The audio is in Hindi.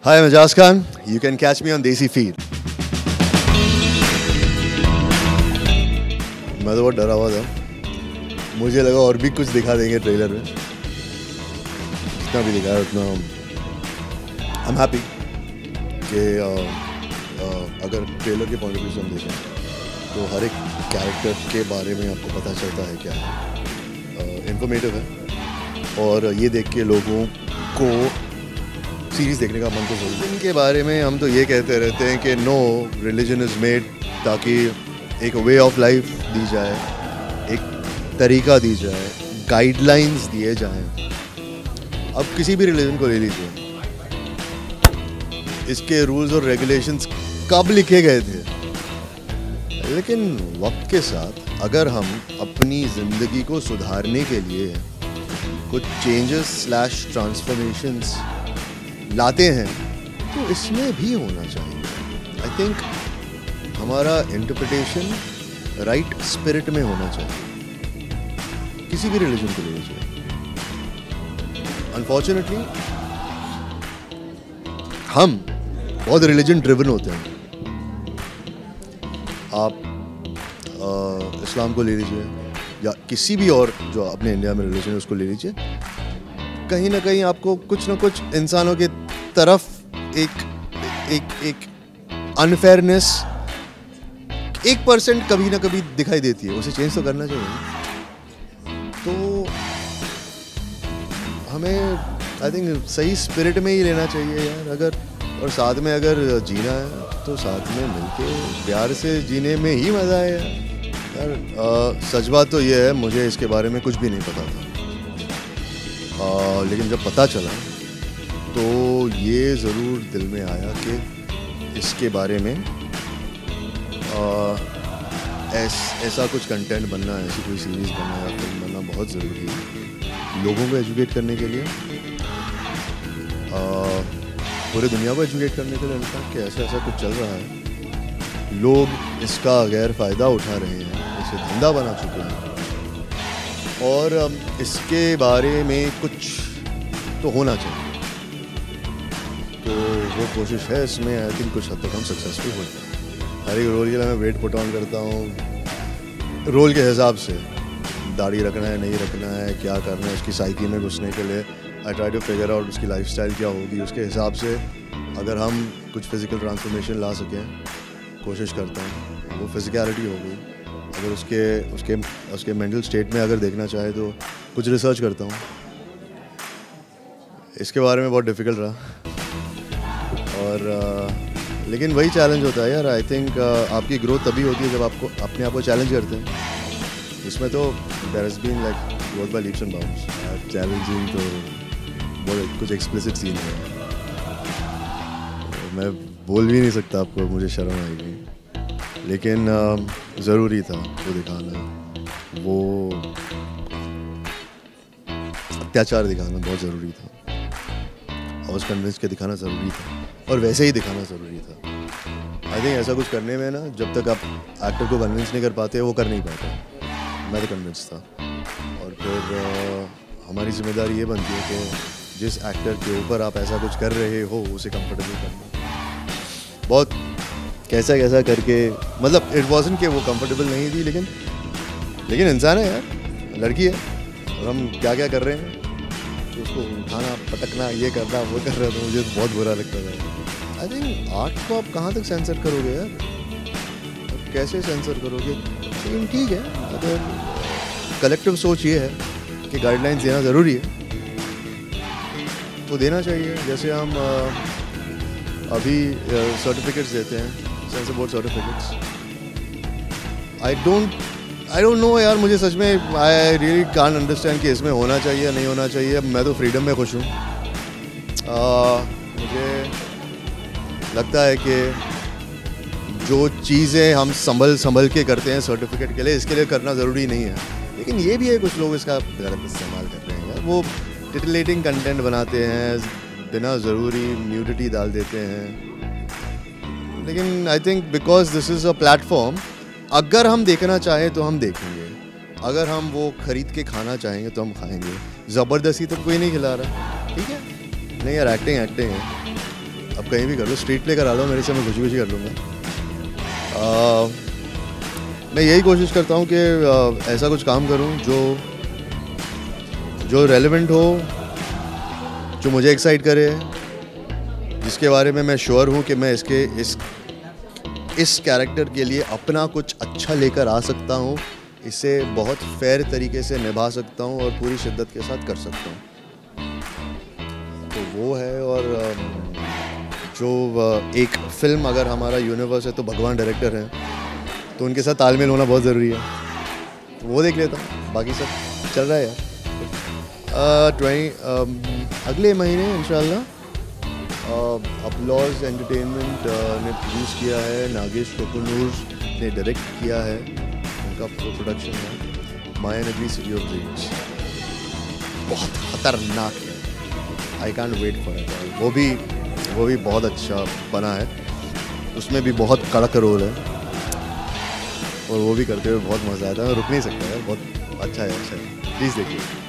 Hi, I'm Ajaz Khan. You can catch me on Desi Feed. मैं तो बहुत डरा हुआ था. मुझे लगा और भी कुछ दिखा देंगे ट्रेलर में. जितना भी दिखाया उतना I'm happy कि अगर ट्रेलर के पॉइंट ऑफ व्यू से हम देखें तो हर एक कैरेक्टर के बारे में आपको पता चलता है क्या है. इंफॉर्मेटिव है और ये देख के लोगों को सीरीज़ देखने का मन तो जरूर. इनके बारे में हम तो ये कहते रहते हैं कि नो रिलीजन इज़ मेड ताकि एक वे ऑफ लाइफ दी जाए, एक तरीका दी जाए, गाइडलाइंस दिए जाएं. अब किसी भी रिलीजन को ले लीजिए, इसके रूल्स और रेगुलेशंस कब लिखे गए थे, लेकिन वक्त के साथ अगर हम अपनी ज़िंदगी को सुधारने के लिए कुछ चेंजेस स्लैश ट्रांसफॉर्मेशंस लाते हैं तो इसमें भी होना चाहिए. आई थिंक हमारा इंटरप्रिटेशन राइट स्पिरिट में होना चाहिए. किसी भी रिलीजन को ले लीजिए. अनफॉर्चुनेटली हम बहुत रिलीजन ड्रिवन होते हैं. आप इस्लाम को ले लीजिए या किसी भी और जो अपने इंडिया में रिलीजन है उसको ले लीजिए. कहीं ना कहीं आपको कुछ ना कुछ इंसानों के तरफ एक अनफेयरनेस 1% कभी ना कभी दिखाई देती है. उसे चेंज तो करना चाहिए. तो हमें आई थिंक सही स्पिरिट में ही लेना चाहिए यार. अगर और साथ में अगर जीना है तो साथ में मिलके प्यार से जीने में ही मज़ा है यार. सच बात तो ये है, मुझे इसके बारे में कुछ भी नहीं पता था. लेकिन जब पता चला तो ये ज़रूर दिल में आया कि इसके बारे में ऐसा कुछ कंटेंट बनना, ऐसी कोई सीरीज़ बनना या फिल्म बनना बहुत ज़रूरी है लोगों को एजुकेट करने के लिए, पूरी दुनिया को एजुकेट करने के लिए. इनका कि ऐसा कुछ चल रहा है, लोग इसका गैर फ़ायदा उठा रहे हैं, इसे धंधा बना चुके हैं और इसके बारे में कुछ तो होना चाहिए. तो वो कोशिश है इसमें. आई थिंक कुछ हद तक हम सक्सेसफुल हो जाए. हर एक रोल के लिए मैं वेट पुट ऑन करता हूँ रोल के हिसाब से. दाढ़ी रखना है, नहीं रखना है, क्या करना है, उसकी साइकी में घुसने के लिए I try to figure out उसकी लाइफस्टाइल क्या होगी. उसके हिसाब से अगर हम कुछ फिज़िकल ट्रांसफॉर्मेशन ला सकें कोशिश करता हूँ. वो फिज़िकलिटी होगी. अगर उसके मेंटल स्टेट में अगर देखना चाहे तो कुछ रिसर्च करता हूँ. इसके बारे में बहुत डिफ़िकल्ट रहा और लेकिन वही चैलेंज होता है यार. आई थिंक आपकी ग्रोथ तभी होती है जब आपको अपने आप को चैलेंज करते हैं. इसमें तो there has been like growth by leaps and bounds. Challenging तो बहुत कुछ एक्सप्लिसिट सीन है. मैं बोल भी नहीं सकता आपको, मुझे शर्म आएगी. लेकिन ज़रूरी था वो दिखाना. वो अत्याचार दिखाना बहुत ज़रूरी था. आई वाज कन्विंस के दिखाना ज़रूरी था और वैसे ही दिखाना ज़रूरी था. आई थिंक ऐसा कुछ करने में ना, जब तक आप एक्टर को कन्विंस नहीं कर पाते वो कर नहीं पाते. मैं तो कन्विंस था. और फिर हमारी जिम्मेदारी ये बनती है कि जिस एक्टर के ऊपर आप ऐसा कुछ कर रहे हो उसे कंफर्टेबल करना. बहुत कैसा करके, मतलब इट वाज़न्ट कि वो कंफर्टेबल नहीं थी, लेकिन इंसान है यार, लड़की है और हम क्या कर रहे हैं तो उसको उठाना, पटकना, ये करना, वो कर रहा था. मुझे तो बहुत बुरा लगता था. आई थिंक आर्ट को आप कहाँ तक सेंसर करोगे यार, कैसे सेंसर करोगे. लेकिन ठीक है, अगर कलेक्टिव सोच ये है कि गाइडलाइंस देना ज़रूरी है तो देना चाहिए. जैसे हम अभी सर्टिफिकेट्स देते हैं, sensor board certificates. I don't know यार. मुझे सच में आई रियली कांट अंडरस्टैंड कि इसमें होना चाहिए या नहीं होना चाहिए. मैं तो फ्रीडम में खुश हूँ. मुझे लगता है कि जो चीज़ें हम संभल के करते हैं सर्टिफिकेट के लिए, इसके लिए करना ज़रूरी नहीं है. लेकिन ये भी है कुछ लोग इसका गलत इस्तेमाल कर रहे हैं यार. वो टिटिलेटिंग कंटेंट बनाते हैं, बिना ज़रूरी न्यूडिटी डाल देते हैं. लेकिन I think because this is a platform, अगर हम देखना चाहें तो हम देखेंगे. अगर हम वो ख़रीद के खाना चाहेंगे तो हम खाएंगे. ज़बरदस्ती तो कोई नहीं खिला रहा. ठीक है, नहीं यार, एक्टिंग है. अब कहीं भी कर लो, स्ट्रीट प्ले करा लो मेरे से, मैं खुशी खुशी कर लूँगा। मैं यही कोशिश करता हूँ कि ऐसा कुछ काम करूँ जो रेलेवेंट हो, जो मुझे एक्साइट करे, जिसके बारे में मैं श्योर हूँ कि मैं इस कैरेक्टर के लिए अपना कुछ अच्छा लेकर आ सकता हूँ, इसे बहुत फेयर तरीके से निभा सकता हूँ और पूरी शिद्दत के साथ कर सकता हूँ। तो वो है। और जो एक फिल्म अगर हमारा यूनिवर्स है तो भगवान डायरेक्टर हैं, तो उनके साथ तालमेल होना बहुत ज़रूरी है। तो वो देख लेता हूँ, बाकी सब चल रहा है यार। अगले महीने इंशाल्लाह अपलॉज एंटरटेनमेंट ने प्रोड्यूस किया है, नागेश कोकुनूर ने डायरेक्ट किया है, उनका प्रोडक्शन है माया नगरी सिटी ऑफ ड्रीम्स। बहुत खतरनाक है, I can't wait for it. वो भी बहुत अच्छा बना है, उसमें भी बहुत कड़क रोल है और वो भी करते हुए बहुत मज़ा आता है। रुक नहीं सकता है, बहुत अच्छा है। प्लीज़ देखिए।